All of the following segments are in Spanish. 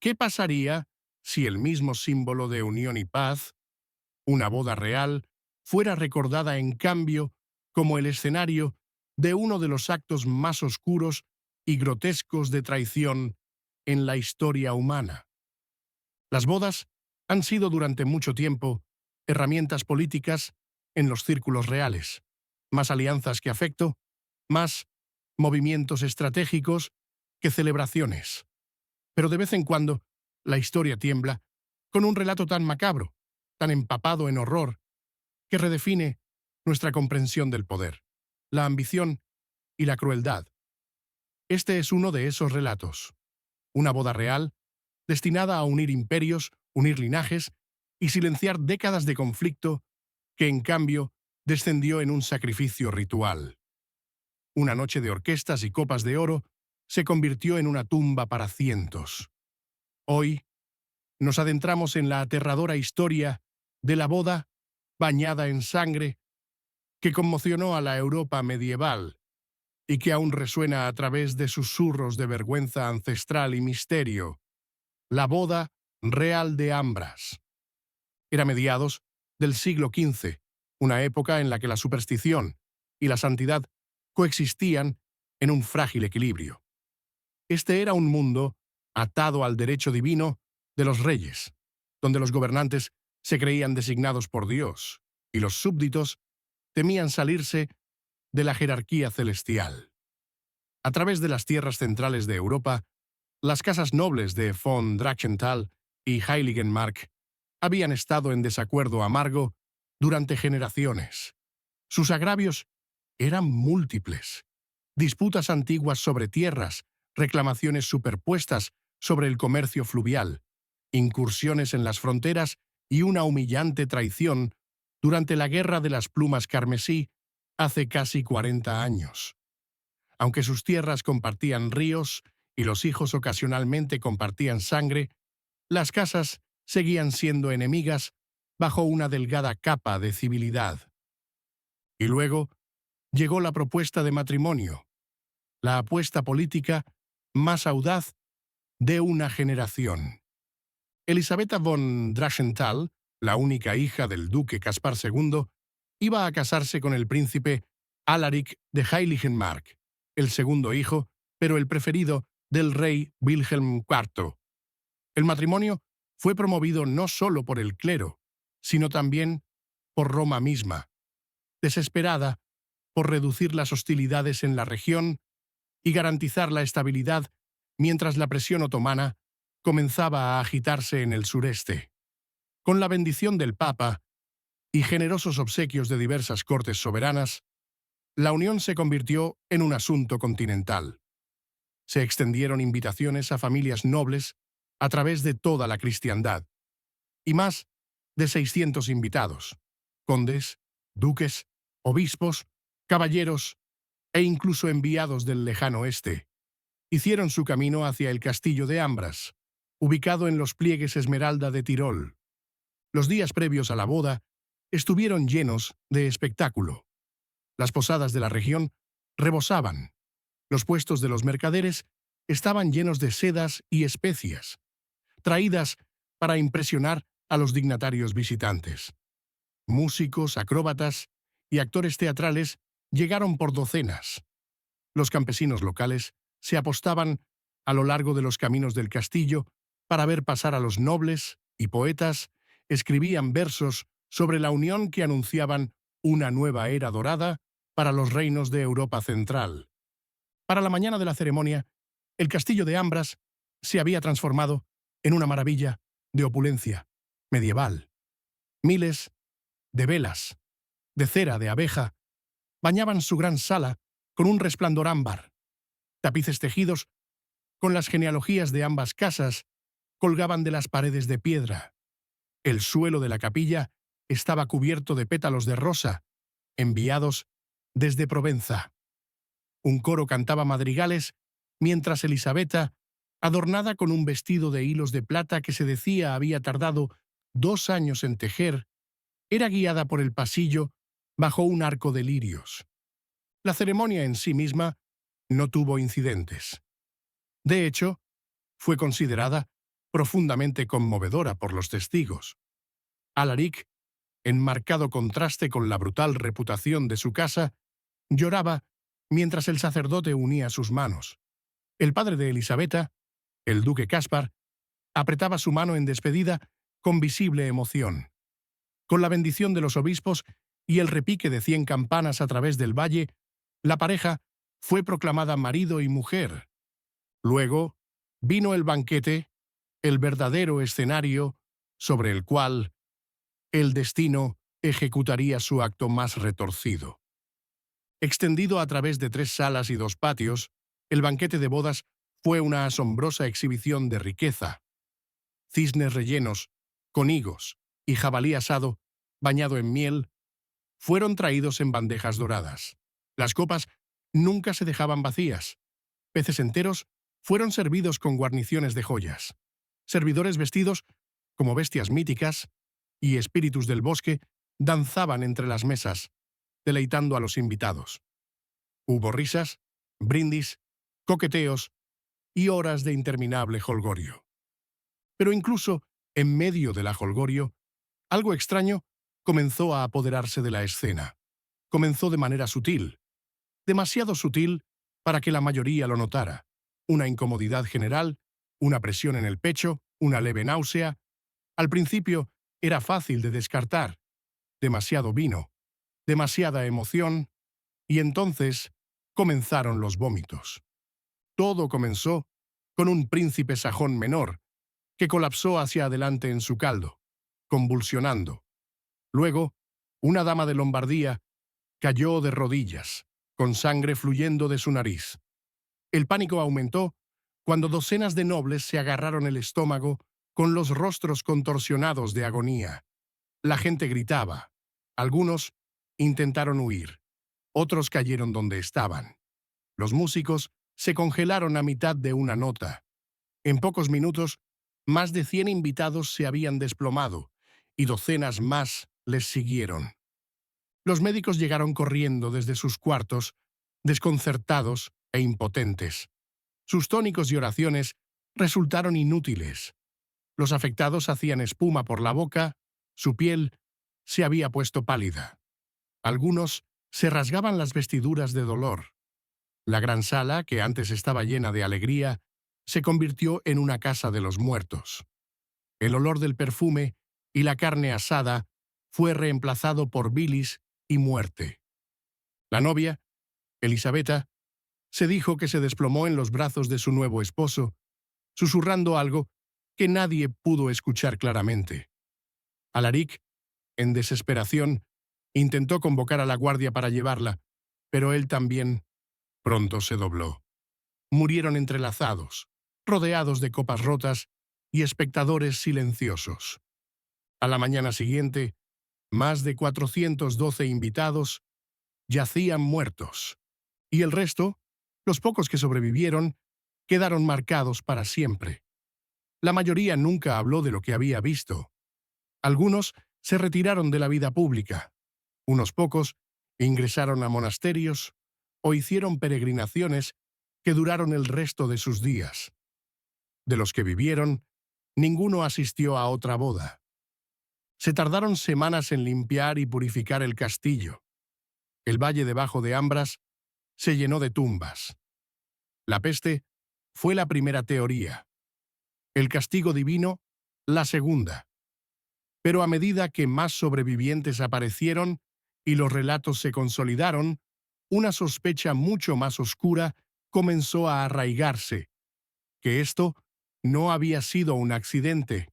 ¿Qué pasaría si el mismo símbolo de unión y paz, una boda real, fuera recordada en cambio como el escenario de uno de los actos más oscuros y grotescos de traición en la historia humana? Las bodas han sido durante mucho tiempo herramientas políticas en los círculos reales, más alianzas que afecto, más movimientos estratégicos que celebraciones. Pero de vez en cuando, la historia tiembla con un relato tan macabro, tan empapado en horror, que redefine nuestra comprensión del poder, la ambición y la crueldad. Este es uno de esos relatos, una boda real destinada a unir imperios, unir linajes y silenciar décadas de conflicto que, en cambio, descendió en un sacrificio ritual. Una noche de orquestas y copas de oro se convirtió en una tumba para cientos. Hoy nos adentramos en la aterradora historia de la boda bañada en sangre que conmocionó a la Europa medieval y que aún resuena a través de susurros de vergüenza ancestral y misterio. La boda real de Ambras. Era mediados del siglo XV, una época en la que la superstición y la santidad coexistían en un frágil equilibrio. Este era un mundo atado al derecho divino de los reyes, donde los gobernantes se creían designados por Dios y los súbditos temían salirse de la jerarquía celestial. A través de las tierras centrales de Europa, las casas nobles de von Drachenthal y Heiligenmark habían estado en desacuerdo amargo durante generaciones. Sus agravios eran múltiples. Disputas antiguas sobre tierras, reclamaciones superpuestas sobre el comercio fluvial, incursiones en las fronteras y una humillante traición durante la Guerra de las Plumas Carmesí hace casi 40 años. Aunque sus tierras compartían ríos y los hijos ocasionalmente compartían sangre, las casas seguían siendo enemigas bajo una delgada capa de civilidad. Y luego llegó la propuesta de matrimonio, la apuesta política más audaz de una generación. Elisabetta von Drachenthal, la única hija del duque Caspar II, iba a casarse con el príncipe Alaric de Heiligenmark, el segundo hijo, pero el preferido del rey Wilhelm IV. El matrimonio fue promovido no solo por el clero, sino también por Roma misma, desesperada por reducir las hostilidades en la región y garantizar la estabilidad mientras la presión otomana comenzaba a agitarse en el sureste. Con la bendición del Papa y generosos obsequios de diversas cortes soberanas, la unión se convirtió en un asunto continental. Se extendieron invitaciones a familias nobles a través de toda la cristiandad, y más de 600 invitados, condes, duques, obispos, caballeros e incluso enviados del lejano oeste, hicieron su camino hacia el castillo de Ambras, ubicado en los pliegues Esmeralda de Tirol. Los días previos a la boda estuvieron llenos de espectáculo. Las posadas de la región rebosaban. Los puestos de los mercaderes estaban llenos de sedas y especias, traídas para impresionar a los dignatarios visitantes. Músicos, acróbatas y actores teatrales llegaron por docenas. Los campesinos locales se apostaban a lo largo de los caminos del castillo para ver pasar a los nobles, y poetas escribían versos sobre la unión que anunciaban una nueva era dorada para los reinos de Europa Central. Para la mañana de la ceremonia, el castillo de Ambras se había transformado en una maravilla de opulencia medieval. Miles de velas, de cera de abeja, bañaban su gran sala con un resplandor ámbar. Tapices tejidos con las genealogías de ambas casas colgaban de las paredes de piedra. El suelo de la capilla estaba cubierto de pétalos de rosa, enviados desde Provenza. Un coro cantaba madrigales, mientras Elisabetta, adornada con un vestido de hilos de plata que se decía había tardado 2 años en tejer, era guiada por el pasillo bajo un arco de lirios. La ceremonia en sí misma no tuvo incidentes. De hecho, fue considerada profundamente conmovedora por los testigos. Alaric, en marcado contraste con la brutal reputación de su casa, lloraba mientras el sacerdote unía sus manos. El padre de Elisabetta, el duque Caspar, apretaba su mano en despedida con visible emoción. Con la bendición de los obispos y el repique de 100 campanas a través del valle, la pareja fue proclamada marido y mujer. Luego vino el banquete, el verdadero escenario sobre el cual el destino ejecutaría su acto más retorcido. Extendido a través de 3 salas y 2 patios, el banquete de bodas fue una asombrosa exhibición de riqueza. Cisnes rellenos, con higos y jabalí asado, bañado en miel, fueron traídos en bandejas doradas. Las copas nunca se dejaban vacías. Peces enteros fueron servidos con guarniciones de joyas. Servidores vestidos como bestias míticas y espíritus del bosque danzaban entre las mesas, deleitando a los invitados. Hubo risas, brindis, coqueteos y horas de interminable jolgorio. Pero incluso en medio del jolgorio, algo extraño comenzó a apoderarse de la escena. Comenzó de manera sutil, demasiado sutil para que la mayoría lo notara. Una incomodidad general, una presión en el pecho, una leve náusea. Al principio era fácil de descartar. Demasiado vino, demasiada emoción, y entonces comenzaron los vómitos. Todo comenzó con un príncipe sajón menor, que colapsó hacia adelante en su caldo, convulsionando. Luego, una dama de Lombardía cayó de rodillas, con sangre fluyendo de su nariz. El pánico aumentó cuando docenas de nobles se agarraron el estómago con los rostros contorsionados de agonía. La gente gritaba. Algunos intentaron huir. Otros cayeron donde estaban. Los músicos se congelaron a mitad de una nota. En pocos minutos, más de 100 invitados se habían desplomado y docenas más les siguieron. Los médicos llegaron corriendo desde sus cuartos, desconcertados e impotentes. Sus tónicos y oraciones resultaron inútiles. Los afectados hacían espuma por la boca, su piel se había puesto pálida. Algunos se rasgaban las vestiduras de dolor. La gran sala, que antes estaba llena de alegría, se convirtió en una casa de los muertos. El olor del perfume y la carne asada fue reemplazado por bilis y muerte. La novia, Elisabetta, se dijo que se desplomó en los brazos de su nuevo esposo, susurrando algo que nadie pudo escuchar claramente. Alaric, en desesperación, intentó convocar a la guardia para llevarla, pero él también pronto se dobló. Murieron entrelazados, rodeados de copas rotas y espectadores silenciosos. A la mañana siguiente, más de 412 invitados yacían muertos, y el resto, los pocos que sobrevivieron, quedaron marcados para siempre. La mayoría nunca habló de lo que había visto. Algunos se retiraron de la vida pública. Unos pocos ingresaron a monasterios o hicieron peregrinaciones que duraron el resto de sus días. De los que vivieron, ninguno asistió a otra boda. Se tardaron semanas en limpiar y purificar el castillo. El valle debajo de Ambras se llenó de tumbas. La peste fue la primera teoría. El castigo divino, la segunda. Pero a medida que más sobrevivientes aparecieron y los relatos se consolidaron, una sospecha mucho más oscura comenzó a arraigarse, que esto no había sido un accidente,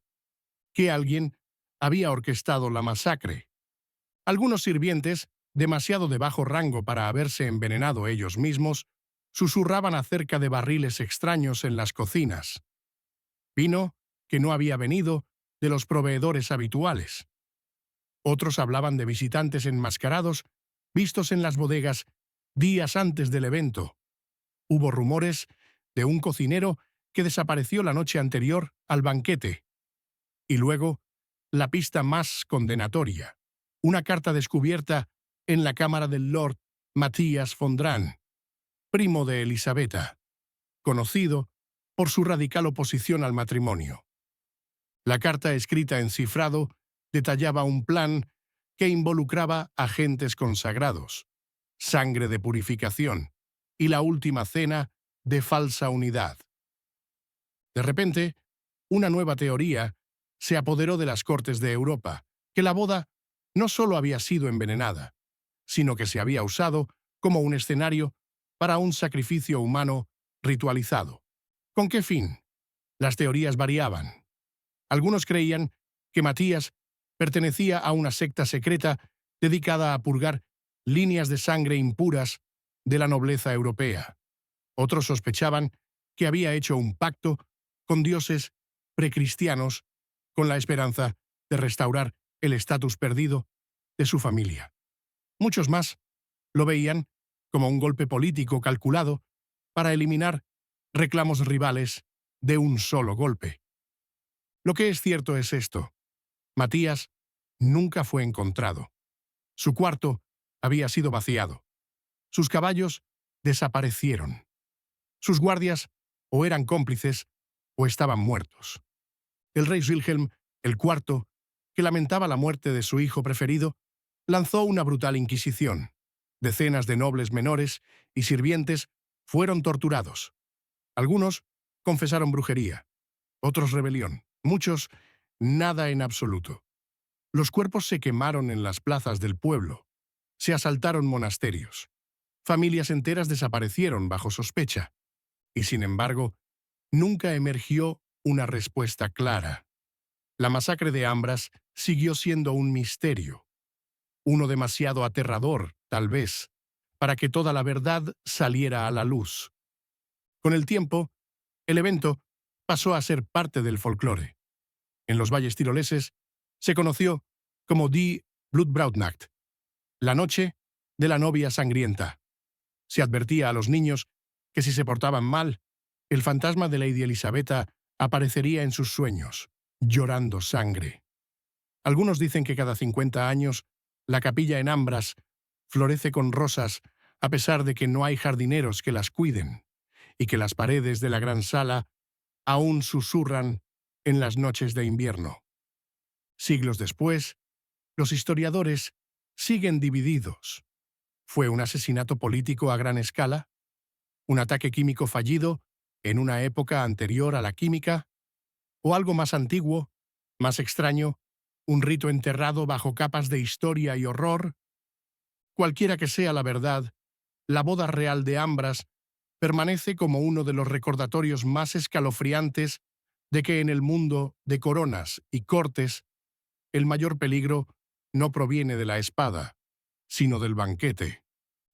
que alguien había orquestado la masacre. Algunos sirvientes, demasiado de bajo rango para haberse envenenado ellos mismos, susurraban acerca de barriles extraños en las cocinas. Vino que no había venido de los proveedores habituales. Otros hablaban de visitantes enmascarados vistos en las bodegas días antes del evento. Hubo rumores de un cocinero que desapareció la noche anterior al banquete. Y luego, la pista más condenatoria, una carta descubierta en la cámara del Lord Matthias von Drahn, primo de Elisabetta, conocido por su radical oposición al matrimonio. La carta escrita en cifrado detallaba un plan que involucraba agentes consagrados, sangre de purificación y la última cena de falsa unidad. De repente, una nueva teoría se apoderó de las cortes de Europa, que la boda no solo había sido envenenada, sino que se había usado como un escenario para un sacrificio humano ritualizado. ¿Con qué fin? Las teorías variaban. Algunos creían que Matías pertenecía a una secta secreta dedicada a purgar líneas de sangre impuras de la nobleza europea. Otros sospechaban que había hecho un pacto con dioses precristianos con la esperanza de restaurar el estatus perdido de su familia. Muchos más lo veían como un golpe político calculado para eliminar reclamos rivales de un solo golpe. Lo que es cierto es esto: Matías nunca fue encontrado. Su cuarto había sido vaciado. Sus caballos desaparecieron. Sus guardias o eran cómplices o estaban muertos. El rey Wilhelm IV, que lamentaba la muerte de su hijo preferido, lanzó una brutal inquisición. Decenas de nobles menores y sirvientes fueron torturados. Algunos confesaron brujería, otros rebelión, muchos nada en absoluto. Los cuerpos se quemaron en las plazas del pueblo. Se asaltaron monasterios. Familias enteras desaparecieron bajo sospecha. Y sin embargo, nunca emergió una respuesta clara. La masacre de Ambras siguió siendo un misterio, uno demasiado aterrador, tal vez, para que toda la verdad saliera a la luz. Con el tiempo, el evento pasó a ser parte del folclore. En los valles tiroleses se conoció como Die Blutbrautnacht, la noche de la novia sangrienta. Se advertía a los niños que si se portaban mal, el fantasma de Lady Elisabetta aparecería en sus sueños, llorando sangre. Algunos dicen que cada 50 años la capilla en Ambras florece con rosas a pesar de que no hay jardineros que las cuiden, y que las paredes de la gran sala aún susurran en las noches de invierno. Siglos después, los historiadores siguen divididos. ¿Fue un asesinato político a gran escala? ¿Un ataque químico fallido en una época anterior a la química? ¿O algo más antiguo, más extraño, un rito enterrado bajo capas de historia y horror? Cualquiera que sea la verdad, la boda real de Ambras permanece como uno de los recordatorios más escalofriantes de que en el mundo de coronas y cortes el mayor peligro no proviene de la espada, sino del banquete.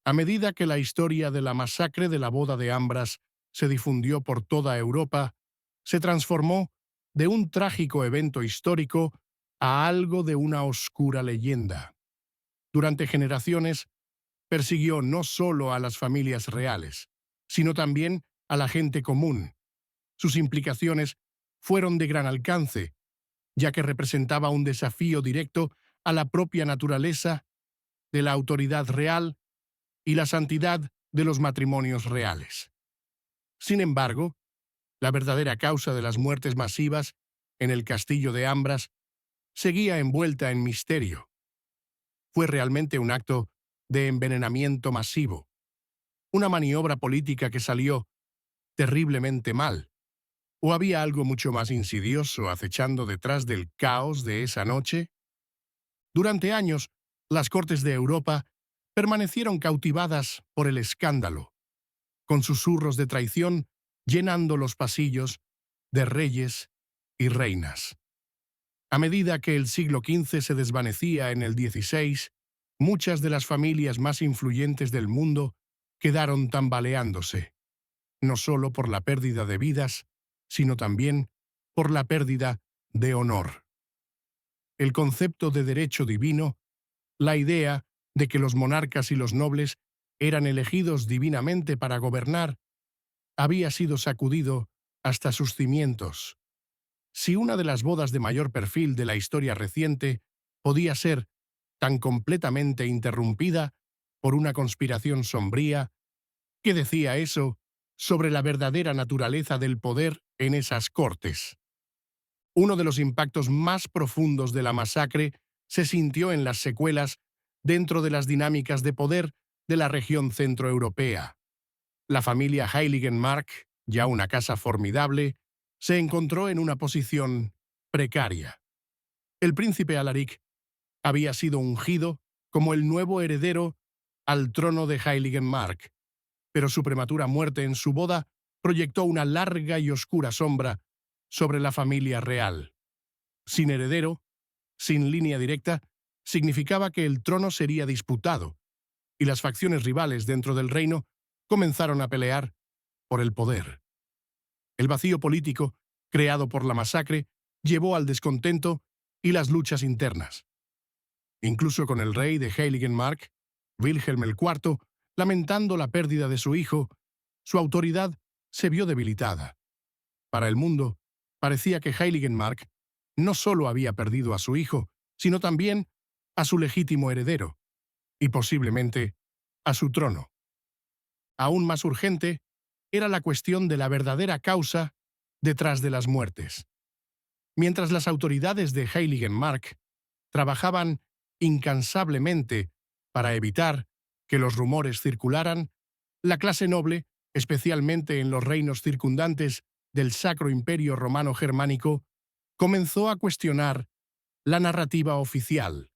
A medida que la historia de la masacre de la boda de Ambras se difundió por toda Europa, se transformó de un trágico evento histórico a algo de una oscura leyenda. Durante generaciones, persiguió no solo a las familias reales, sino también a la gente común. Sus implicaciones fueron de gran alcance, ya que representaba un desafío directo a la propia naturaleza de la autoridad real y la santidad de los matrimonios reales. Sin embargo, la verdadera causa de las muertes masivas en el castillo de Ambras seguía envuelta en misterio. Fue realmente un acto de envenenamiento masivo, una maniobra política que salió terriblemente mal, ¿o había algo mucho más insidioso acechando detrás del caos de esa noche? Durante años, las cortes de Europa permanecieron cautivadas por el escándalo, con susurros de traición llenando los pasillos de reyes y reinas. A medida que el siglo XV se desvanecía en el XVI, muchas de las familias más influyentes del mundo quedaron tambaleándose, no solo por la pérdida de vidas, sino también por la pérdida de honor. El concepto de derecho divino, la idea de que los monarcas y los nobles eran elegidos divinamente para gobernar, había sido sacudido hasta sus cimientos. Si una de las bodas de mayor perfil de la historia reciente podía ser tan completamente interrumpida por una conspiración sombría, ¿qué decía eso sobre la verdadera naturaleza del poder en esas cortes? Uno de los impactos más profundos de la masacre se sintió en las secuelas dentro de las dinámicas de poder de la región centroeuropea. La familia Heiligenmark, ya una casa formidable, se encontró en una posición precaria. El príncipe Alaric había sido ungido como el nuevo heredero al trono de Heiligenmark, pero su prematura muerte en su boda proyectó una larga y oscura sombra sobre la familia real. Sin heredero, sin línea directa, significaba que el trono sería disputado, y las facciones rivales dentro del reino comenzaron a pelear por el poder. El vacío político, creado por la masacre, llevó al descontento y las luchas internas. Incluso con el rey de Heiligenmark, Wilhelm IV, lamentando la pérdida de su hijo, su autoridad se vio debilitada. Para el mundo, parecía que Heiligenmark no solo había perdido a su hijo, sino también a su legítimo heredero, y posiblemente a su trono. Aún más urgente era la cuestión de la verdadera causa detrás de las muertes. Mientras las autoridades de Heiligenmark trabajaban incansablemente para evitar que los rumores circularan, la clase noble, especialmente en los reinos circundantes del Sacro Imperio Romano Germánico, comenzó a cuestionar la narrativa oficial.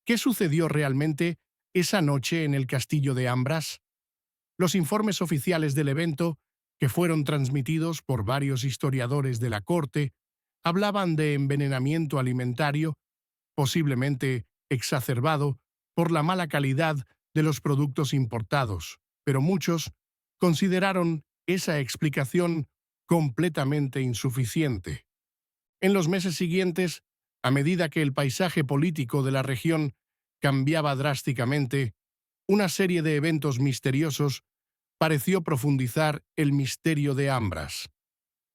¿Qué sucedió realmente esa noche en el castillo de Ambras? Los informes oficiales del evento, que fueron transmitidos por varios historiadores de la corte, hablaban de envenenamiento alimentario, posiblemente exacerbado por la mala calidad de los productos importados, pero muchos consideraron esa explicación completamente insuficiente. En los meses siguientes, a medida que el paisaje político de la región cambiaba drásticamente, una serie de eventos misteriosos pareció profundizar el misterio de Ambras.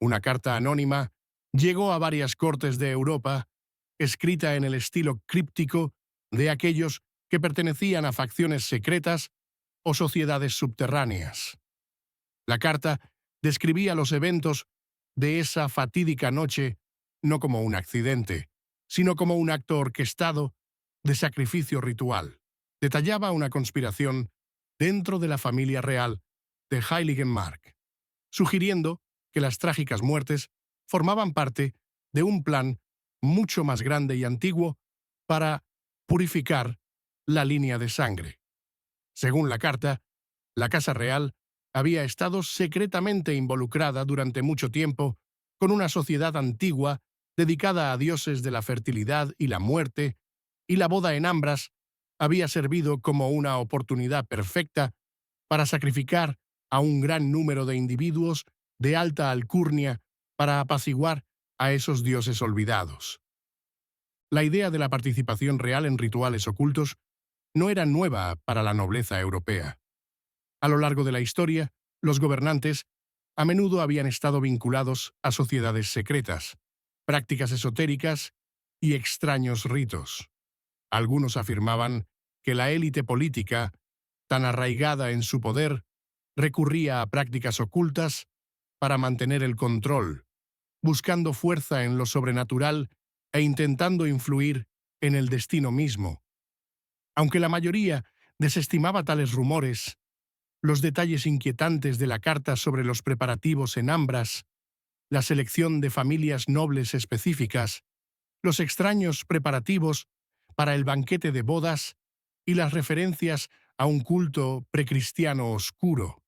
Una carta anónima llegó a varias cortes de Europa, escrita en el estilo críptico de aquellos que pertenecían a facciones secretas o sociedades subterráneas. La carta describía los eventos de esa fatídica noche no como un accidente, sino como un acto orquestado de sacrificio ritual. Detallaba una conspiración dentro de la familia real de Heiligenmark, sugiriendo que las trágicas muertes formaban parte de un plan mucho más grande y antiguo para purificar la línea de sangre. Según la carta, la Casa Real había estado secretamente involucrada durante mucho tiempo con una sociedad antigua dedicada a dioses de la fertilidad y la muerte, y la boda en Ambras había servido como una oportunidad perfecta para sacrificar a un gran número de individuos de alta alcurnia para apaciguar a esos dioses olvidados. La idea de la participación real en rituales ocultos no era nueva para la nobleza europea. A lo largo de la historia, los gobernantes a menudo habían estado vinculados a sociedades secretas, prácticas esotéricas y extraños ritos. Algunos afirmaban que la élite política, tan arraigada en su poder, recurría a prácticas ocultas para mantener el control, buscando fuerza en lo sobrenatural e intentando influir en el destino mismo. Aunque la mayoría desestimaba tales rumores, los detalles inquietantes de la carta sobre los preparativos en Ambras, la selección de familias nobles específicas, los extraños preparativos para el banquete de bodas y las referencias a un culto precristiano oscuro,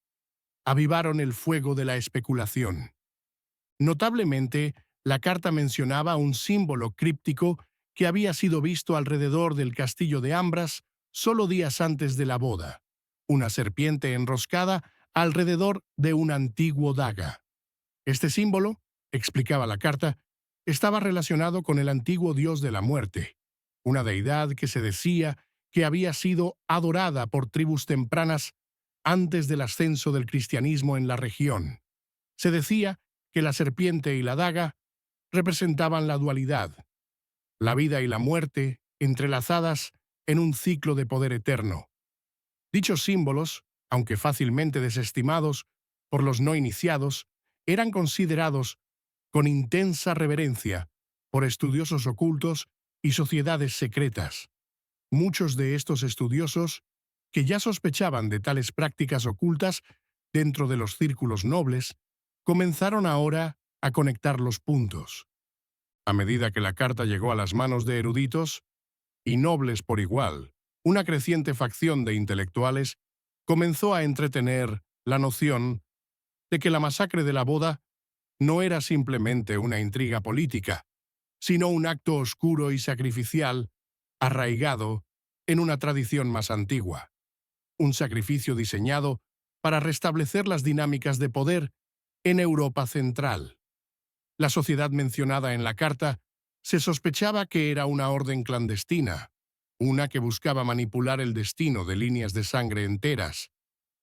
avivaron el fuego de la especulación. Notablemente, la carta mencionaba un símbolo críptico que había sido visto alrededor del castillo de Ambras solo días antes de la boda, una serpiente enroscada alrededor de un antiguo daga. Este símbolo, explicaba la carta, estaba relacionado con el antiguo dios de la muerte, una deidad que se decía que había sido adorada por tribus tempranas antes del ascenso del cristianismo en la región. Se decía que la serpiente y la daga representaban la dualidad, la vida y la muerte entrelazadas en un ciclo de poder eterno. Dichos símbolos, aunque fácilmente desestimados por los no iniciados, eran considerados con intensa reverencia por estudiosos ocultos y sociedades secretas. Muchos de estos estudiosos, que ya sospechaban de tales prácticas ocultas dentro de los círculos nobles, comenzaron ahora a conectar los puntos. A medida que la carta llegó a las manos de eruditos y nobles por igual, una creciente facción de intelectuales comenzó a entretener la noción de que la masacre de la boda no era simplemente una intriga política, sino un acto oscuro y sacrificial arraigado en una tradición más antigua, un sacrificio diseñado para restablecer las dinámicas de poder en Europa Central. La sociedad mencionada en la carta se sospechaba que era una orden clandestina, una que buscaba manipular el destino de líneas de sangre enteras,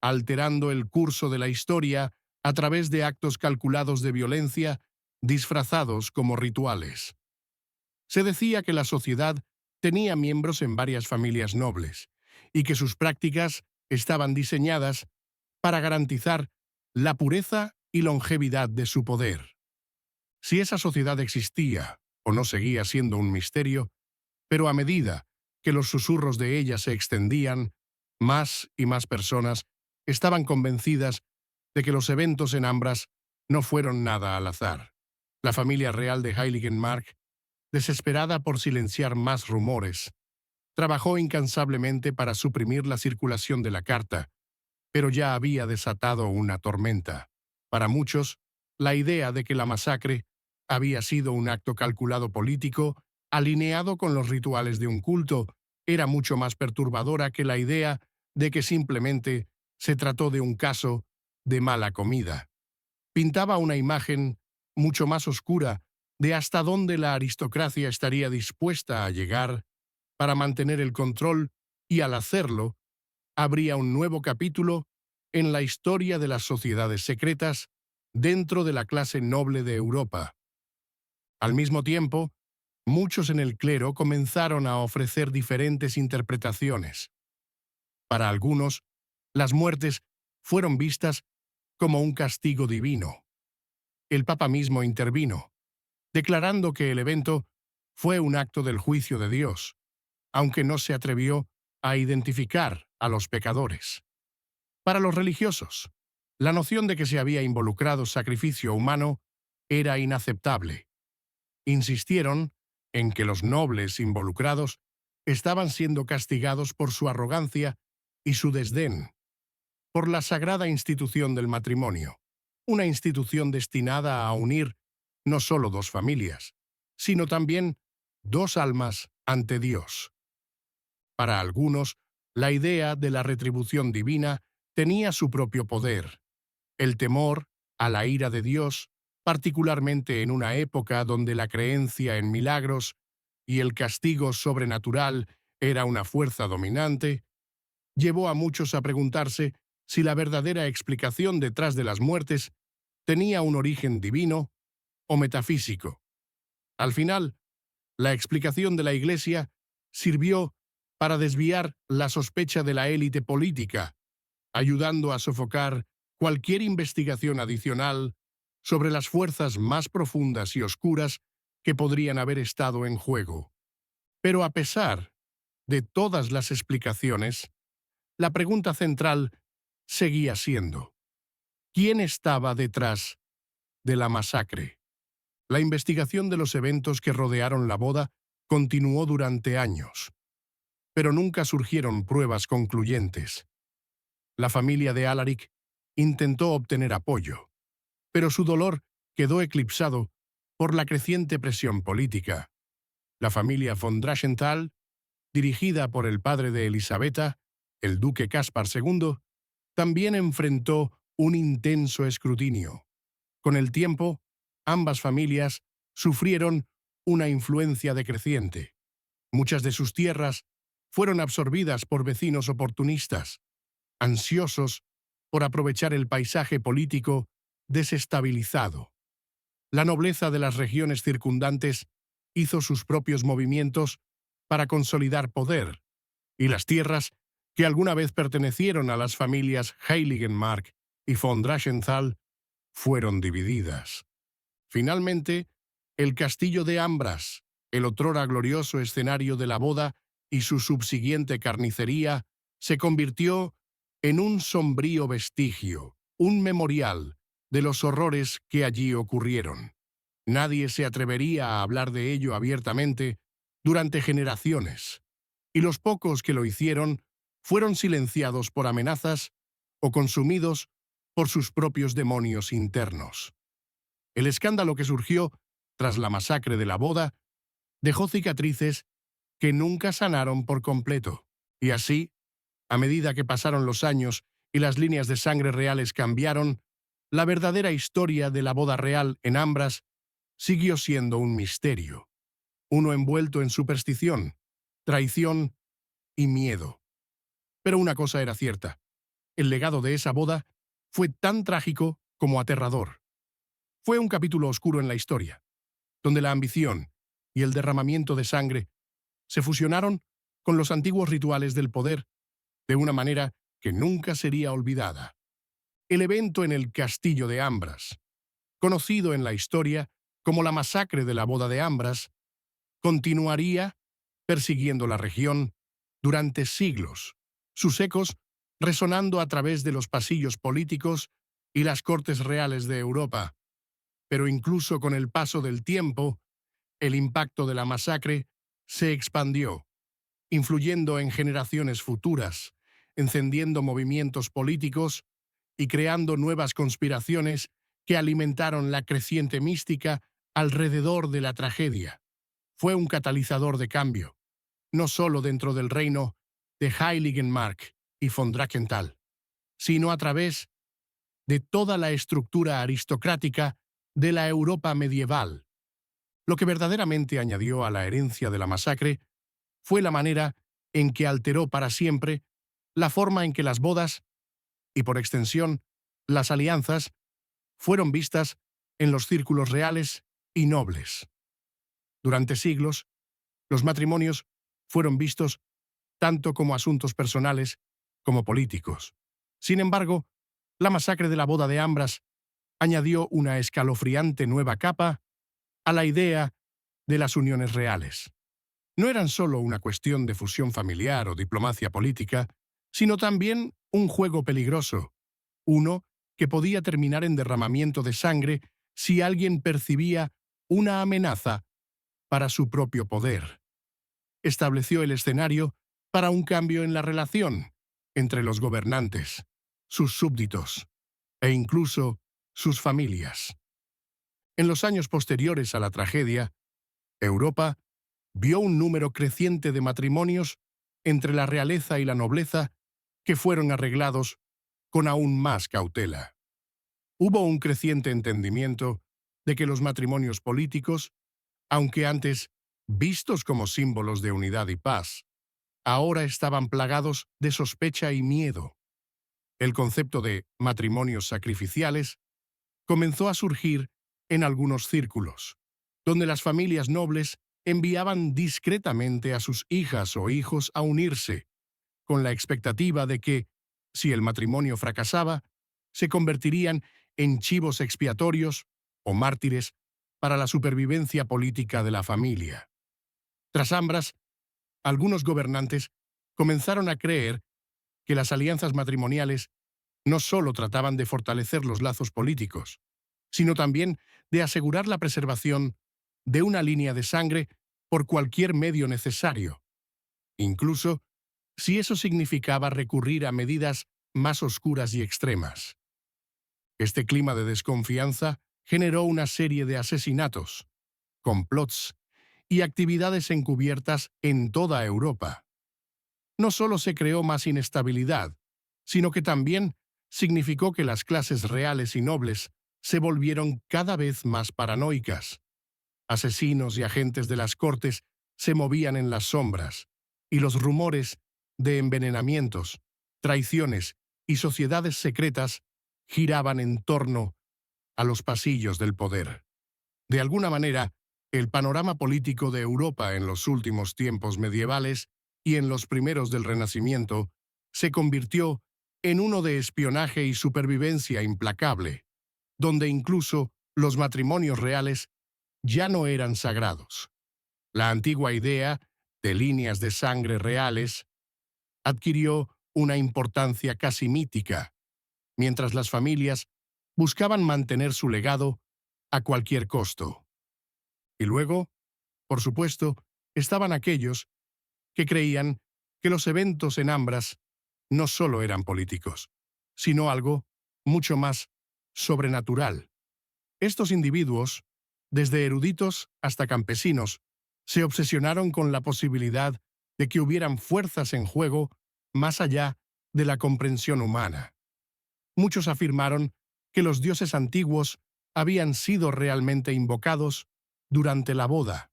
alterando el curso de la historia a través de actos calculados de violencia disfrazados como rituales. Se decía que la sociedad tenía miembros en varias familias nobles y que sus prácticas estaban diseñadas para garantizar la pureza y longevidad de su poder. Si esa sociedad existía o no seguía siendo un misterio, pero a medida que los susurros de ella se extendían, más y más personas estaban convencidas de que los eventos en Ambras no fueron nada al azar. La familia real de Heiligenmark, desesperada por silenciar más rumores, trabajó incansablemente para suprimir la circulación de la carta, pero ya había desatado una tormenta. Para muchos, la idea de que la masacre había sido un acto calculado político, alineado con los rituales de un culto, era mucho más perturbadora que la idea de que simplemente se trató de un caso de mala comida. Pintaba una imagen mucho más oscura de hasta dónde la aristocracia estaría dispuesta a llegar para mantener el control y, al hacerlo, habría un nuevo capítulo en la historia de las sociedades secretas dentro de la clase noble de Europa. Al mismo tiempo, muchos en el clero comenzaron a ofrecer diferentes interpretaciones. Para algunos, las muertes fueron vistas como un castigo divino. El Papa mismo intervino, declarando que el evento fue un acto del juicio de Dios, aunque no se atrevió a identificar a los pecadores. Para los religiosos, la noción de que se había involucrado sacrificio humano era inaceptable. Insistieron en que los nobles involucrados estaban siendo castigados por su arrogancia y su desdén por la sagrada institución del matrimonio, una institución destinada a unir no solo dos familias, sino también dos almas ante Dios. Para algunos, la idea de la retribución divina tenía su propio poder. El temor a la ira de Dios, particularmente en una época donde la creencia en milagros y el castigo sobrenatural era una fuerza dominante, llevó a muchos a preguntarse si la verdadera explicación detrás de las muertes tenía un origen divino o metafísico. Al final, la explicación de la Iglesia sirvió para desviar la sospecha de la élite política, ayudando a sofocar cualquier investigación adicional sobre las fuerzas más profundas y oscuras que podrían haber estado en juego. Pero a pesar de todas las explicaciones, la pregunta central seguía siendo: ¿quién estaba detrás de la masacre? La investigación de los eventos que rodearon la boda continuó durante años, pero nunca surgieron pruebas concluyentes. La familia de Alaric intentó obtener apoyo, pero su dolor quedó eclipsado por la creciente presión política. La familia von Drachenthal, dirigida por el padre de Elisabetta, el duque Caspar II, también enfrentó un intenso escrutinio. Con el tiempo, ambas familias sufrieron una influencia decreciente. Muchas de sus tierras fueron absorbidas por vecinos oportunistas, ansiosos por aprovechar el paisaje político desestabilizado. La nobleza de las regiones circundantes hizo sus propios movimientos para consolidar poder, y las tierras que alguna vez pertenecieron a las familias Heiligenmark y von Drachenthal fueron divididas. Finalmente, El castillo de Ambras, el otrora glorioso escenario de la boda y su subsiguiente carnicería, se convirtió en un sombrío vestigio, un memorial de los horrores que allí ocurrieron. Nadie se atrevería a hablar de ello abiertamente durante generaciones, y los pocos que lo hicieron fueron silenciados por amenazas o consumidos por sus propios demonios internos. El escándalo que surgió tras la masacre de la boda dejó cicatrices que nunca sanaron por completo, y así, a medida que pasaron los años y las líneas de sangre reales cambiaron, la verdadera historia de la boda real en Ambras siguió siendo un misterio, uno envuelto en superstición, traición y miedo. Pero una cosa era cierta: el legado de esa boda fue tan trágico como aterrador. Fue un capítulo oscuro en la historia, donde la ambición y el derramamiento de sangre se fusionaron con los antiguos rituales del poder de una manera que nunca sería olvidada. El evento en el castillo de Ambras, conocido en la historia como la masacre de la boda de Ambras, continuaría persiguiendo la región durante siglos, sus ecos resonando a través de los pasillos políticos y las cortes reales de Europa. Pero incluso con el paso del tiempo, el impacto de la masacre se expandió, influyendo en generaciones futuras, encendiendo movimientos políticos y creando nuevas conspiraciones que alimentaron la creciente mística alrededor de la tragedia. Fue un catalizador de cambio, no solo dentro del reino de Heiligenmark y von Drachenthal, sino a través de toda la estructura aristocrática de la Europa medieval. Lo que verdaderamente añadió a la herencia de la masacre fue la manera en que alteró para siempre la forma en que las bodas, y por extensión, las alianzas, fueron vistas en los círculos reales y nobles. Durante siglos, los matrimonios fueron vistos tanto como asuntos personales como políticos. Sin embargo, la masacre de la boda de Ambras añadió una escalofriante nueva capa a la idea de las uniones reales. No eran solo una cuestión de fusión familiar o diplomacia política, sino también un juego peligroso, uno que podía terminar en derramamiento de sangre si alguien percibía una amenaza para su propio poder. Estableció el escenario para un cambio en la relación entre los gobernantes, sus súbditos e incluso sus familias. En los años posteriores a la tragedia, Europa vio un número creciente de matrimonios entre la realeza y la nobleza que fueron arreglados con aún más cautela. Hubo un creciente entendimiento de que los matrimonios políticos, aunque antes vistos como símbolos de unidad y paz, ahora estaban plagados de sospecha y miedo. El concepto de matrimonios sacrificiales comenzó a surgir en algunos círculos, donde las familias nobles enviaban discretamente a sus hijas o hijos a unirse, con la expectativa de que, si el matrimonio fracasaba, se convertirían en chivos expiatorios o mártires para la supervivencia política de la familia. Tras Ambras, algunos gobernantes comenzaron a creer que las alianzas matrimoniales no solo trataban de fortalecer los lazos políticos, sino también de asegurar la preservación de una línea de sangre por cualquier medio necesario, incluso si eso significaba recurrir a medidas más oscuras y extremas. Este clima de desconfianza generó una serie de asesinatos, complots y actividades encubiertas en toda Europa. No solo se creó más inestabilidad, sino que también significó que las clases reales y nobles se volvieron cada vez más paranoicas. Asesinos y agentes de las cortes se movían en las sombras, y los rumores de envenenamientos, traiciones y sociedades secretas giraban en torno a los pasillos del poder. De alguna manera, el panorama político de Europa en los últimos tiempos medievales y en los primeros del Renacimiento se convirtió en uno de espionaje y supervivencia implacable, donde incluso los matrimonios reales ya no eran sagrados. La antigua idea de líneas de sangre reales adquirió una importancia casi mítica, mientras las familias buscaban mantener su legado a cualquier costo. Y luego, por supuesto, estaban aquellos que creían que los eventos en Ambras no solo eran políticos, sino algo mucho más sobrenatural. Estos individuos, desde eruditos hasta campesinos, se obsesionaron con la posibilidad de que hubieran fuerzas en juego más allá de la comprensión humana. Muchos afirmaron que los dioses antiguos habían sido realmente invocados durante la boda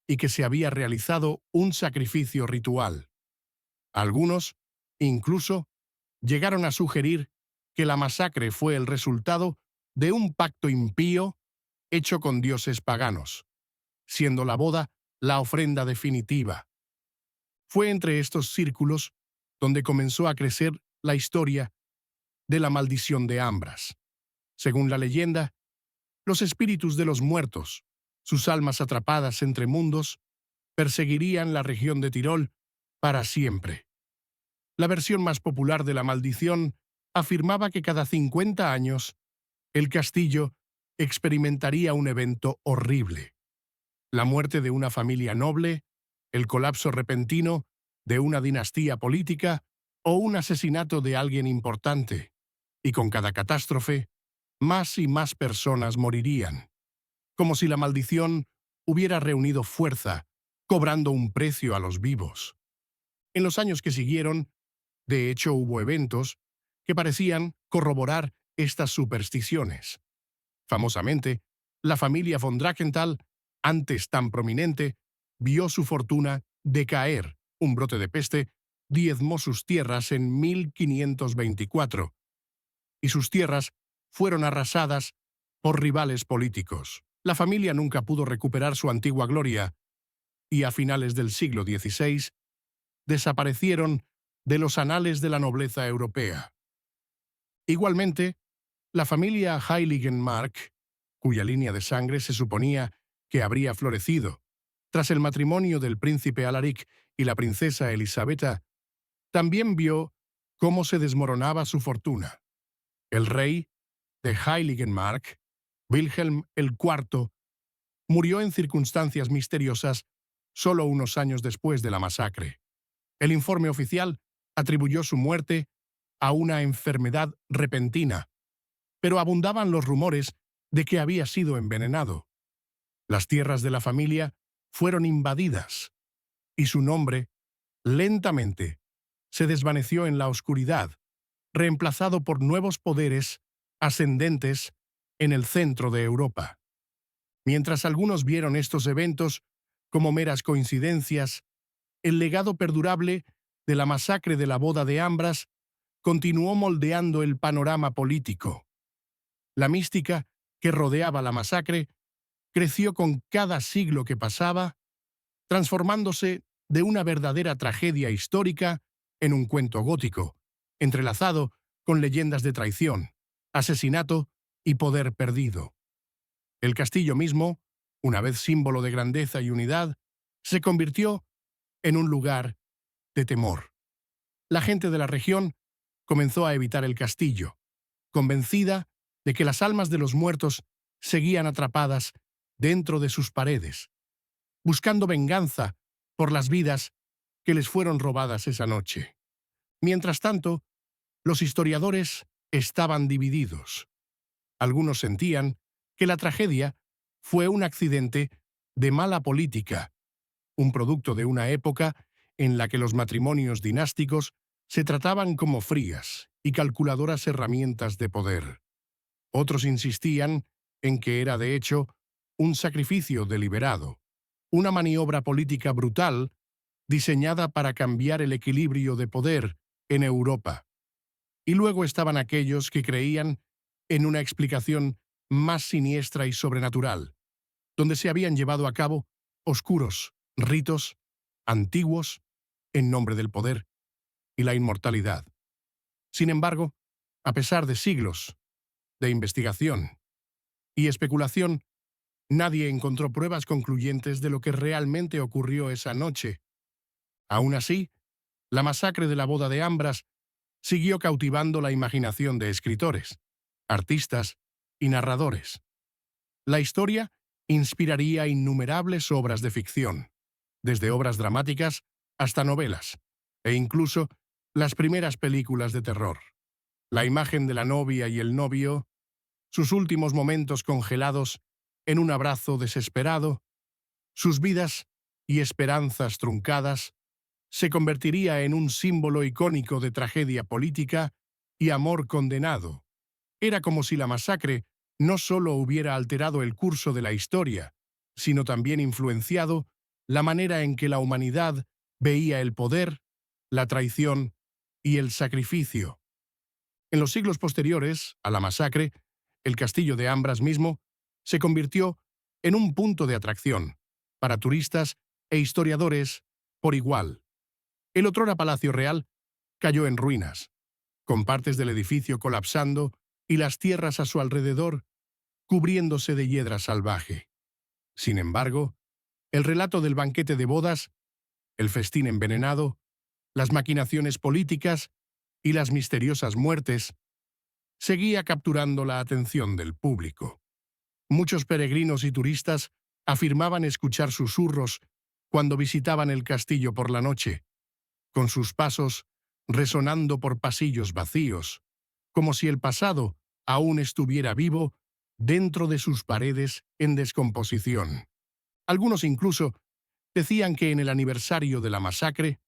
y que se había realizado un sacrificio ritual. Algunos, incluso, llegaron a sugerir que la masacre fue el resultado de un pacto impío hecho con dioses paganos, siendo la boda la ofrenda definitiva. Fue entre estos círculos donde comenzó a crecer la historia de la maldición de Ambras. Según la leyenda, los espíritus de los muertos, sus almas atrapadas entre mundos, perseguirían la región de Tirol para siempre. La versión más popular de la maldición afirmaba que cada 50 años el castillo experimentaría un evento horrible: la muerte de una familia noble, el colapso repentino de una dinastía política o un asesinato de alguien importante. Y con cada catástrofe, más y más personas morirían, como si la maldición hubiera reunido fuerza, cobrando un precio a los vivos. En los años que siguieron, de hecho, hubo eventos que parecían corroborar estas supersticiones. Famosamente, la familia von Drachenthal, antes tan prominente, vio su fortuna decaer. Un brote de peste diezmó sus tierras en 1524, y sus tierras fueron arrasadas por rivales políticos. La familia nunca pudo recuperar su antigua gloria, y a finales del siglo XVI desaparecieron de los anales de la nobleza europea. Igualmente, la familia Heiligenmark, cuya línea de sangre se suponía que habría florecido tras el matrimonio del príncipe Alaric y la princesa Elisabetta, también vio cómo se desmoronaba su fortuna. El rey de Heiligenmark, Wilhelm IV, murió en circunstancias misteriosas solo unos años después de la masacre. El informe oficial atribuyó su muerte a una enfermedad repentina, pero abundaban los rumores de que había sido envenenado. Las tierras de la familia fueron invadidas, y su nombre, lentamente, se desvaneció en la oscuridad, reemplazado por nuevos poderes ascendentes en el centro de Europa. Mientras algunos vieron estos eventos como meras coincidencias, el legado perdurable de la masacre de la boda de Ambras continuó moldeando el panorama político. La mística que rodeaba la masacre creció con cada siglo que pasaba, transformándose de una verdadera tragedia histórica en un cuento gótico, entrelazado con leyendas de traición, asesinato y poder perdido. El castillo mismo, una vez símbolo de grandeza y unidad, se convirtió en un lugar de temor. La gente de la región comenzó a evitar el castillo, convencida de que las almas de los muertos seguían atrapadas dentro de sus paredes, buscando venganza por las vidas que les fueron robadas esa noche. Mientras tanto, los historiadores estaban divididos. Algunos sentían que la tragedia fue un accidente de mala política, un producto de una época en la que los matrimonios dinásticos se trataban como frías y calculadoras herramientas de poder. Otros insistían en que era, de hecho, un sacrificio deliberado, una maniobra política brutal diseñada para cambiar el equilibrio de poder en Europa. Y luego estaban aquellos que creían en una explicación más siniestra y sobrenatural, donde se habían llevado a cabo oscuros ritos antiguos en nombre del poder y la inmortalidad. Sin embargo, a pesar de siglos de investigación y especulación, Nadie encontró pruebas concluyentes de lo que realmente ocurrió esa noche. Aún así, la masacre de la boda de Ambras siguió cautivando la imaginación de escritores, artistas y narradores. La historia inspiraría innumerables obras de ficción, desde obras dramáticas hasta novelas, e incluso las primeras películas de terror. La imagen de la novia y el novio, sus últimos momentos congelados en un abrazo desesperado, sus vidas y esperanzas truncadas, se convertiría en un símbolo icónico de tragedia política y amor condenado. Era como si la masacre no solo hubiera alterado el curso de la historia, sino también influenciado la manera en que la humanidad veía el poder, la traición y el sacrificio. En los siglos posteriores a la masacre, el castillo de Ambras mismo se convirtió en un punto de atracción para turistas e historiadores por igual. El otrora Palacio Real cayó en ruinas, con partes del edificio colapsando y las tierras a su alrededor cubriéndose de hiedra salvaje. Sin embargo, el relato del banquete de bodas, el festín envenenado, las maquinaciones políticas y las misteriosas muertes seguía capturando la atención del público. Muchos peregrinos y turistas afirmaban escuchar susurros cuando visitaban el castillo por la noche, con sus pasos resonando por pasillos vacíos, como si el pasado aún estuviera vivo dentro de sus paredes en descomposición. Algunos incluso decían que en el aniversario de la masacre,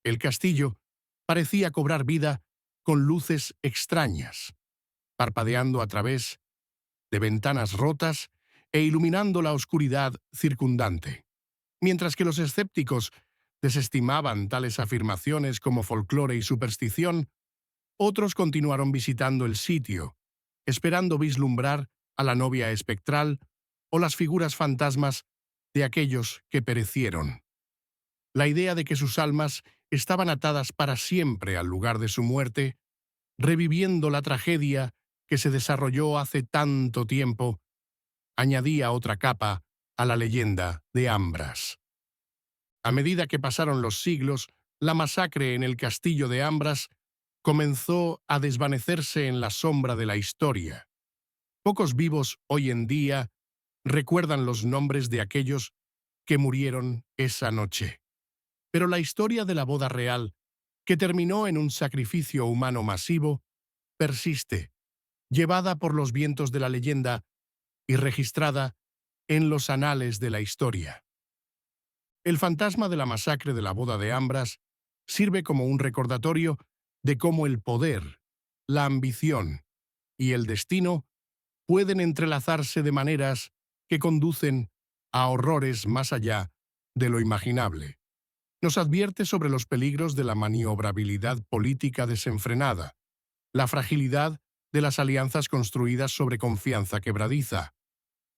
el castillo parecía cobrar vida con luces extrañas, parpadeando a través de ventanas rotas e iluminando la oscuridad circundante. Mientras que los escépticos desestimaban tales afirmaciones como folclore y superstición, otros continuaron visitando el sitio, esperando vislumbrar a la novia espectral o las figuras fantasmas de aquellos que perecieron. La idea de que sus almas estaban atadas para siempre al lugar de su muerte, reviviendo la tragedia que se desarrolló hace tanto tiempo, añadía otra capa a la leyenda de Ambras. A medida que pasaron los siglos, la masacre en el castillo de Ambras comenzó a desvanecerse en la sombra de la historia. Pocos vivos hoy en día recuerdan los nombres de aquellos que murieron esa noche. Pero la historia de la boda real, que terminó en un sacrificio humano masivo, persiste, llevada por los vientos de la leyenda y registrada en los anales de la historia. El fantasma de la masacre de la boda de Ambras sirve como un recordatorio de cómo el poder, la ambición y el destino pueden entrelazarse de maneras que conducen a horrores más allá de lo imaginable. Nos advierte sobre los peligros de la maniobrabilidad política desenfrenada, la fragilidad de las alianzas construidas sobre confianza quebradiza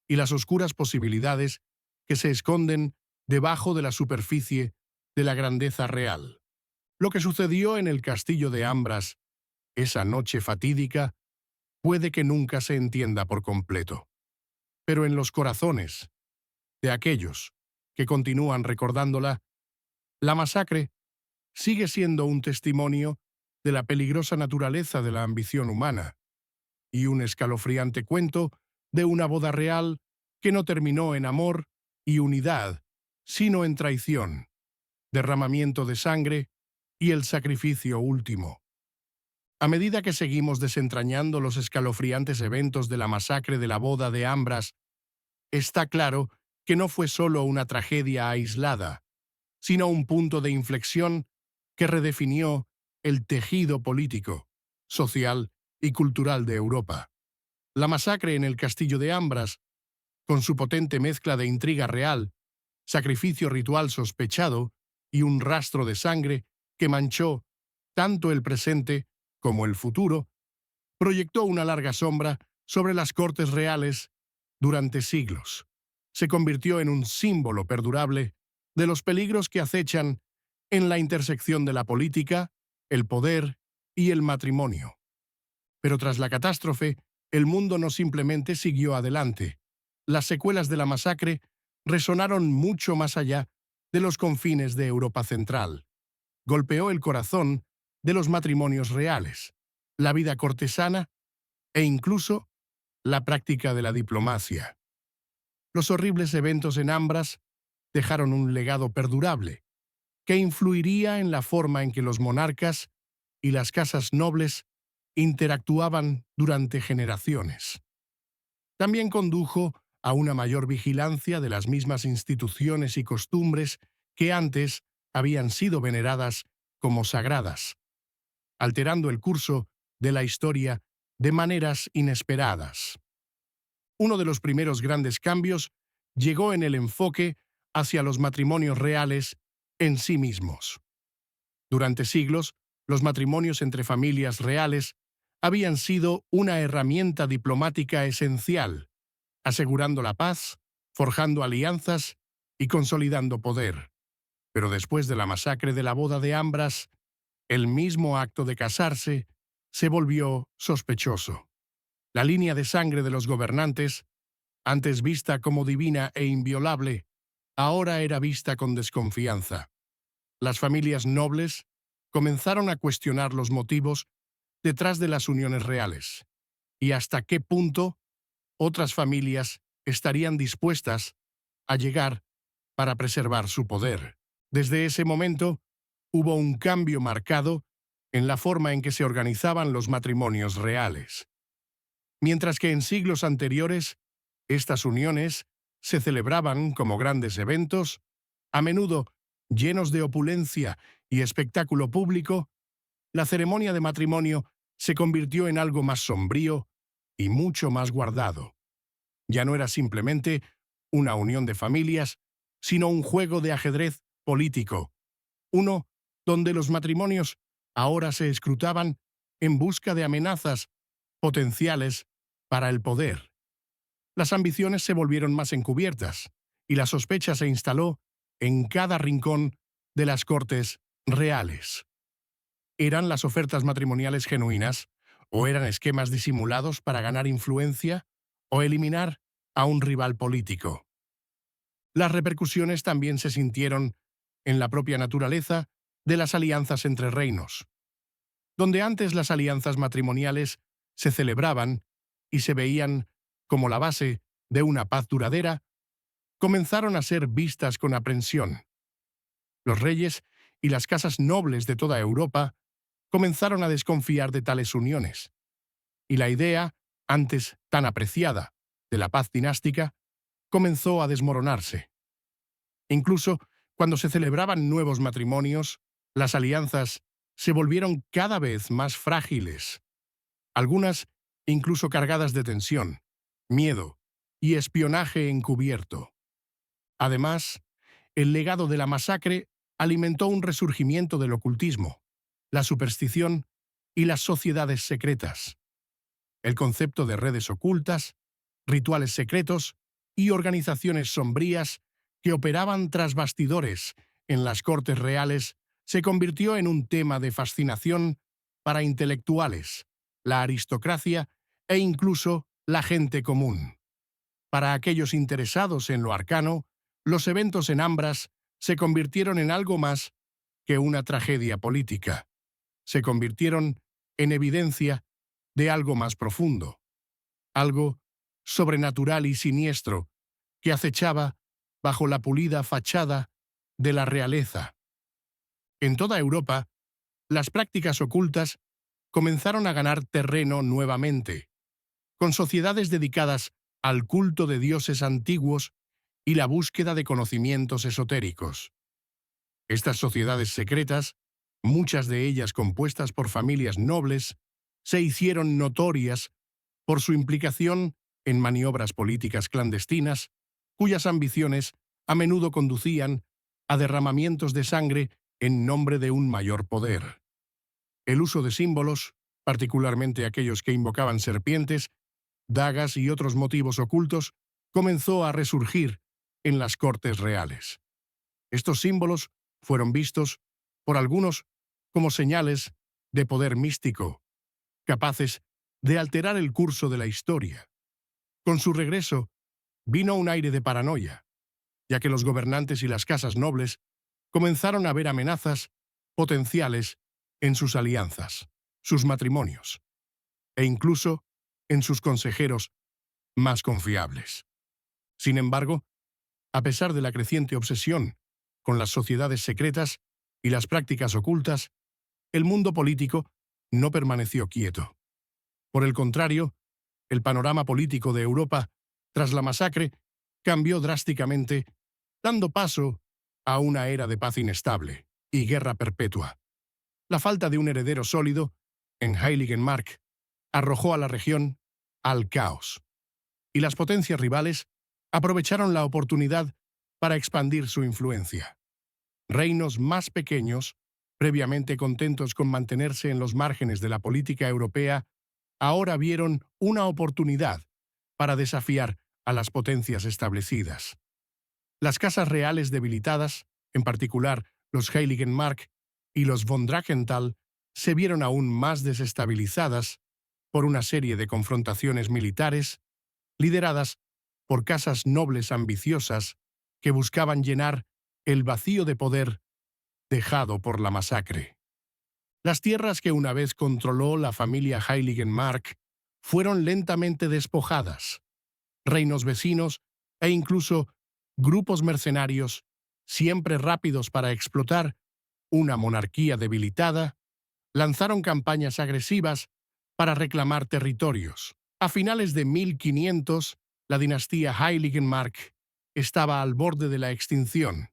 y las oscuras posibilidades que se esconden debajo de la superficie de la grandeza real. Lo que sucedió en el castillo de Ambras esa noche fatídica puede que nunca se entienda por completo, pero en los corazones de aquellos que continúan recordándola, la masacre sigue siendo un testimonio de la peligrosa naturaleza de la ambición humana y un escalofriante cuento de una boda real que no terminó en amor y unidad, sino en traición, derramamiento de sangre y el sacrificio último. A medida que seguimos desentrañando los escalofriantes eventos de la masacre de la boda de Ambras, está claro que no fue solo una tragedia aislada, sino un punto de inflexión que redefinió el tejido político, social y cultural de Europa. La masacre en el castillo de Ambras, con su potente mezcla de intriga real, sacrificio ritual sospechado y un rastro de sangre que manchó tanto el presente como el futuro, proyectó una larga sombra sobre las cortes reales durante siglos. Se convirtió en un símbolo perdurable de los peligros que acechan en la intersección de la política, el poder y el matrimonio. Pero tras la catástrofe, el mundo no simplemente siguió adelante. las secuelas de la masacre resonaron mucho más allá de los confines de Europa Central. Golpeó el corazón de los matrimonios reales, la vida cortesana e incluso la práctica de la diplomacia. Los horribles eventos en Ambras dejaron un legado perdurable, que influiría en la forma en que los monarcas y las casas nobles interactuaban durante generaciones. También condujo a una mayor vigilancia de las mismas instituciones y costumbres que antes habían sido veneradas como sagradas, alterando el curso de la historia de maneras inesperadas. Uno de los primeros grandes cambios llegó en el enfoque hacia los matrimonios reales en sí mismos. Durante siglos, los matrimonios entre familias reales habían sido una herramienta diplomática esencial, asegurando la paz, forjando alianzas y consolidando poder. Pero después de la masacre de la boda de Ambras, el mismo acto de casarse se volvió sospechoso. La línea de sangre de los gobernantes, antes vista como divina e inviolable, ahora era vista con desconfianza. Las familias nobles comenzaron a cuestionar los motivos detrás de las uniones reales y hasta qué punto otras familias estarían dispuestas a llegar para preservar su poder. Desde ese momento, hubo un cambio marcado en la forma en que se organizaban los matrimonios reales. Mientras que en siglos anteriores, estas uniones se celebraban como grandes eventos, a menudo llenos de opulencia y espectáculo público, la ceremonia de matrimonio se convirtió en algo más sombrío y mucho más guardado. Ya no era simplemente una unión de familias, sino un juego de ajedrez político, uno donde los matrimonios ahora se escrutaban en busca de amenazas potenciales para el poder. Las ambiciones se volvieron más encubiertas y la sospecha se instaló en cada rincón de las cortes reales. ¿Eran las ofertas matrimoniales genuinas o eran esquemas disimulados para ganar influencia o eliminar a un rival político? Las repercusiones también se sintieron en la propia naturaleza de las alianzas entre reinos. Donde antes las alianzas matrimoniales se celebraban y se veían como la base de una paz duradera, comenzaron a ser vistas con aprensión. Los reyes y las casas nobles de toda Europa comenzaron a desconfiar de tales uniones, y la idea, antes tan apreciada, de la paz dinástica, comenzó a desmoronarse. Incluso cuando se celebraban nuevos matrimonios, las alianzas se volvieron cada vez más frágiles, algunas incluso cargadas de tensión, miedo y espionaje encubierto. Además, el legado de la masacre alimentó un resurgimiento del ocultismo, la superstición y las sociedades secretas. El concepto de redes ocultas, rituales secretos y organizaciones sombrías que operaban tras bastidores en las cortes reales se convirtió en un tema de fascinación para intelectuales, la aristocracia e incluso la gente común. Para aquellos interesados en lo arcano, los eventos en Ambras se convirtieron en algo más que una tragedia política. Se convirtieron en evidencia de algo más profundo, algo sobrenatural y siniestro que acechaba bajo la pulida fachada de la realeza. En toda Europa, las prácticas ocultas comenzaron a ganar terreno nuevamente, con sociedades dedicadas al culto de dioses antiguos y la búsqueda de conocimientos esotéricos. Estas sociedades secretas, muchas de ellas compuestas por familias nobles, se hicieron notorias por su implicación en maniobras políticas clandestinas, cuyas ambiciones a menudo conducían a derramamientos de sangre en nombre de un mayor poder. El uso de símbolos, particularmente aquellos que invocaban serpientes, dagas y otros motivos ocultos, comenzó a resurgir en las cortes reales. Estos símbolos fueron vistos por algunos como señales de poder místico, capaces de alterar el curso de la historia. Con su regreso, vino un aire de paranoia, ya que los gobernantes y las casas nobles comenzaron a ver amenazas potenciales en sus alianzas, sus matrimonios e incluso en sus consejeros más confiables. Sin embargo, a pesar de la creciente obsesión con las sociedades secretas y las prácticas ocultas, el mundo político no permaneció quieto. Por el contrario, el panorama político de Europa, tras la masacre, cambió drásticamente, dando paso a una era de paz inestable y guerra perpetua. La falta de un heredero sólido en Heiligenmark arrojó a la región al caos, y las potencias rivales aprovecharon la oportunidad para expandir su influencia. Reinos más pequeños, previamente contentos con mantenerse en los márgenes de la política europea, ahora vieron una oportunidad para desafiar a las potencias establecidas. Las casas reales debilitadas, en particular los Heiligenmark y los von Drachenthal, se vieron aún más desestabilizadas por una serie de confrontaciones militares lideradas por casas nobles ambiciosas que buscaban llenar el vacío de poder dejado por la masacre. Las tierras que una vez controló la familia Heiligenmark fueron lentamente despojadas. Reinos vecinos e incluso grupos mercenarios, siempre rápidos para explotar una monarquía debilitada, lanzaron campañas agresivas para reclamar territorios. A finales de 1500, la dinastía Heiligenmark estaba al borde de la extinción,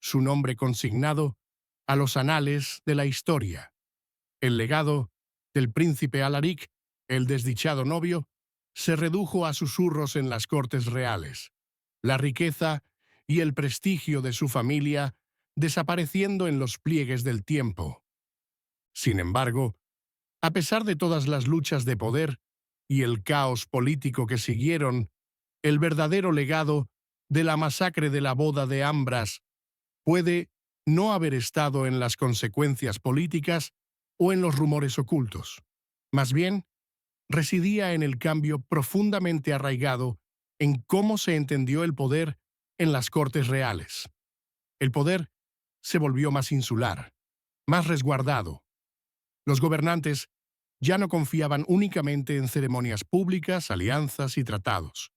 su nombre consignado a los anales de la historia. El legado del príncipe Alaric, el desdichado novio, se redujo a susurros en las cortes reales. La riqueza y el prestigio de su familia desapareciendo en los pliegues del tiempo. Sin embargo, a pesar de todas las luchas de poder y el caos político que siguieron, el verdadero legado de la masacre de la boda de Ambras puede no haber estado en las consecuencias políticas o en los rumores ocultos. Más bien, residía en el cambio profundamente arraigado en cómo se entendió el poder en las cortes reales. El poder se volvió más insular, más resguardado. Los gobernantes ya no confiaban únicamente en ceremonias públicas, alianzas y tratados.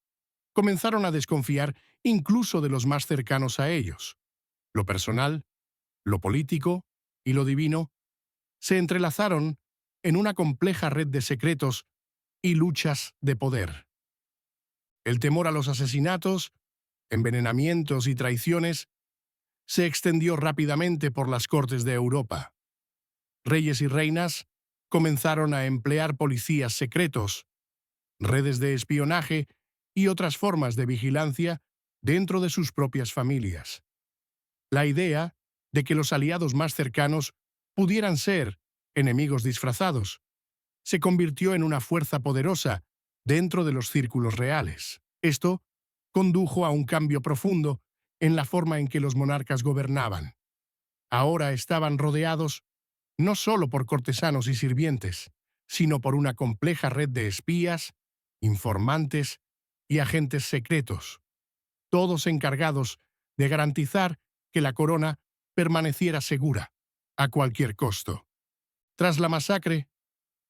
Comenzaron a desconfiar incluso de los más cercanos a ellos. Lo personal, lo político y lo divino se entrelazaron en una compleja red de secretos y luchas de poder. El temor a los asesinatos, envenenamientos y traiciones se extendió rápidamente por las cortes de Europa. Reyes y reinas comenzaron a emplear policías secretos, redes de espionaje y otras formas de vigilancia dentro de sus propias familias. La idea de que los aliados más cercanos pudieran ser enemigos disfrazados se convirtió en una fuerza poderosa dentro de los círculos reales. Esto condujo a un cambio profundo en la forma en que los monarcas gobernaban. Ahora estaban rodeados no solo por cortesanos y sirvientes, sino por una compleja red de espías, informantes y agentes secretos, todos encargados de garantizar que la corona permaneciera segura, a cualquier costo. Tras la masacre,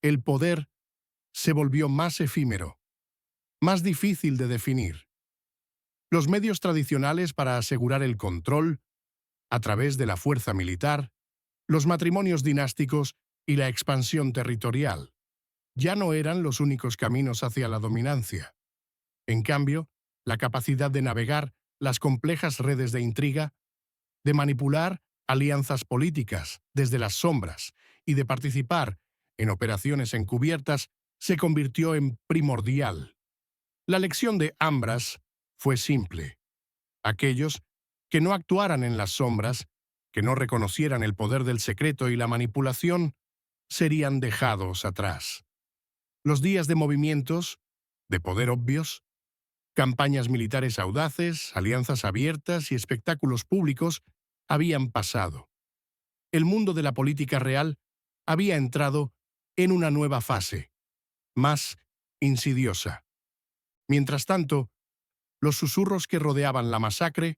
el poder se volvió más efímero, más difícil de definir. Los medios tradicionales para asegurar el control, a través de la fuerza militar, los matrimonios dinásticos y la expansión territorial, ya no eran los únicos caminos hacia la dominancia. En cambio, la capacidad de navegar las complejas redes de intriga, de manipular alianzas políticas desde las sombras y de participar en operaciones encubiertas se convirtió en primordial. La lección de Ambras fue simple. Aquellos que no actuaran en las sombras, que no reconocieran el poder del secreto y la manipulación, serían dejados atrás. Los días de movimientos, de poder obvios, campañas militares audaces, alianzas abiertas y espectáculos públicos habían pasado. El mundo de la política real había entrado en una nueva fase, más insidiosa. Mientras tanto, los susurros que rodeaban la masacre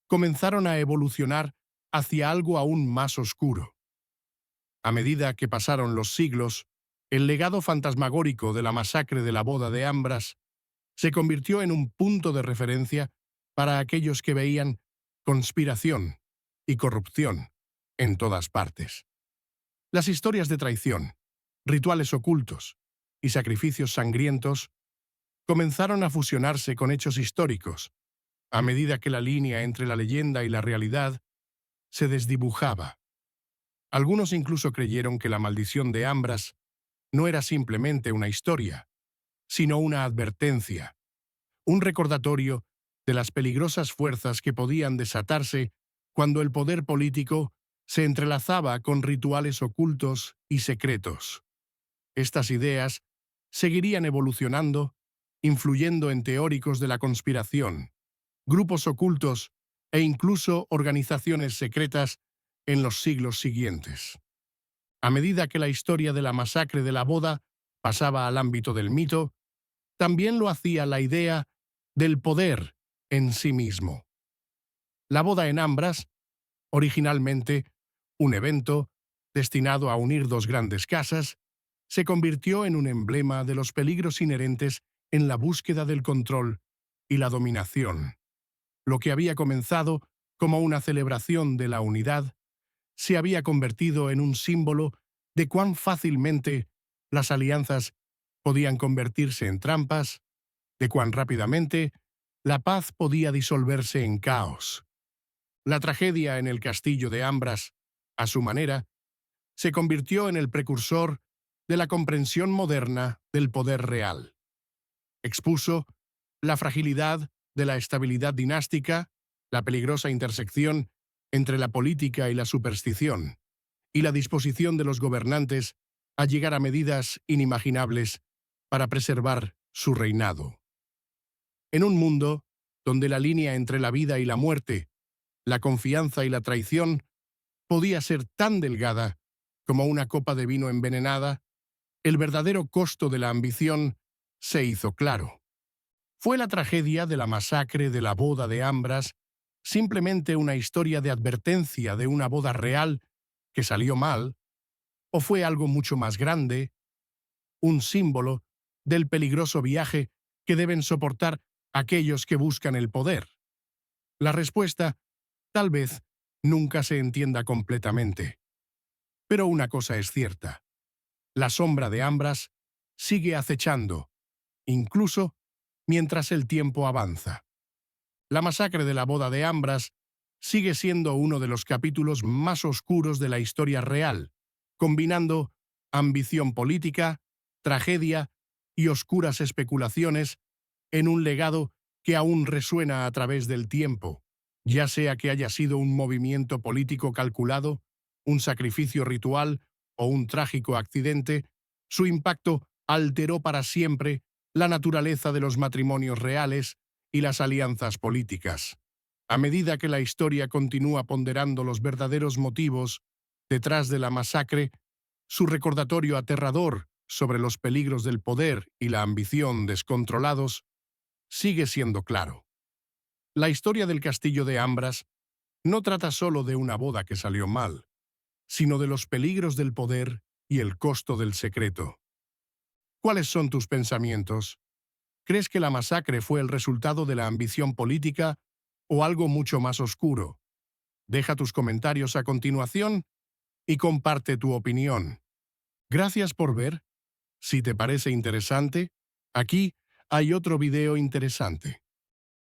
comenzaron a evolucionar hacia algo aún más oscuro. A medida que pasaron los siglos, el legado fantasmagórico de la masacre de la boda de Ambras se convirtió en un punto de referencia para aquellos que veían conspiración y corrupción en todas partes. Las historias de traición, rituales ocultos y sacrificios sangrientos comenzaron a fusionarse con hechos históricos, a medida que la línea entre la leyenda y la realidad se desdibujaba. Algunos incluso creyeron que la maldición de Ambras no era simplemente una historia, sino una advertencia, un recordatorio de las peligrosas fuerzas que podían desatarse cuando el poder político se entrelazaba con rituales ocultos y secretos. Estas ideas seguirían evolucionando, influyendo en teóricos de la conspiración, grupos ocultos e incluso organizaciones secretas en los siglos siguientes. A medida que la historia de la masacre de la boda pasaba al ámbito del mito, también lo hacía la idea del poder en sí mismo. La boda en Ambras, originalmente un evento destinado a unir dos grandes casas, se convirtió en un emblema de los peligros inherentes en la búsqueda del control y la dominación. Lo que había comenzado como una celebración de la unidad se había convertido en un símbolo de cuán fácilmente las alianzas podían convertirse en trampas, de cuán rápidamente la paz podía disolverse en caos. La tragedia en el castillo de Ambras, a su manera, se convirtió en el precursor de la comprensión moderna del poder real. Expuso la fragilidad de la estabilidad dinástica, la peligrosa intersección entre la política y la superstición, y la disposición de los gobernantes a llegar a medidas inimaginables para preservar su reinado. En un mundo donde la línea entre la vida y la muerte, la confianza y la traición, podía ser tan delgada como una copa de vino envenenada, el verdadero costo de la ambición se hizo claro. ¿Fue la tragedia de la masacre de la boda de Ambras simplemente una historia de advertencia de una boda real que salió mal? ¿O fue algo mucho más grande, un símbolo del peligroso viaje que deben soportar aquellos que buscan el poder? La respuesta, tal vez, nunca se entienda completamente. Pero una cosa es cierta: la sombra de Ambras sigue acechando, incluso mientras el tiempo avanza. La masacre de la boda de Ambras sigue siendo uno de los capítulos más oscuros de la historia real, combinando ambición política, tragedia y oscuras especulaciones en un legado que aún resuena a través del tiempo, ya sea que haya sido un movimiento político calculado, un sacrificio ritual o un trágico accidente. Su impacto alteró para siempre la naturaleza de los matrimonios reales y las alianzas políticas. A medida que la historia continúa ponderando los verdaderos motivos detrás de la masacre, su recordatorio aterrador sobre los peligros del poder y la ambición descontrolados sigue siendo claro. La historia del castillo de Ambras no trata solo de una boda que salió mal, sino de los peligros del poder y el costo del secreto. ¿Cuáles son tus pensamientos? ¿Crees que la masacre fue el resultado de la ambición política o algo mucho más oscuro? Deja tus comentarios a continuación y comparte tu opinión. Gracias por ver. Si te parece interesante, aquí hay otro video interesante.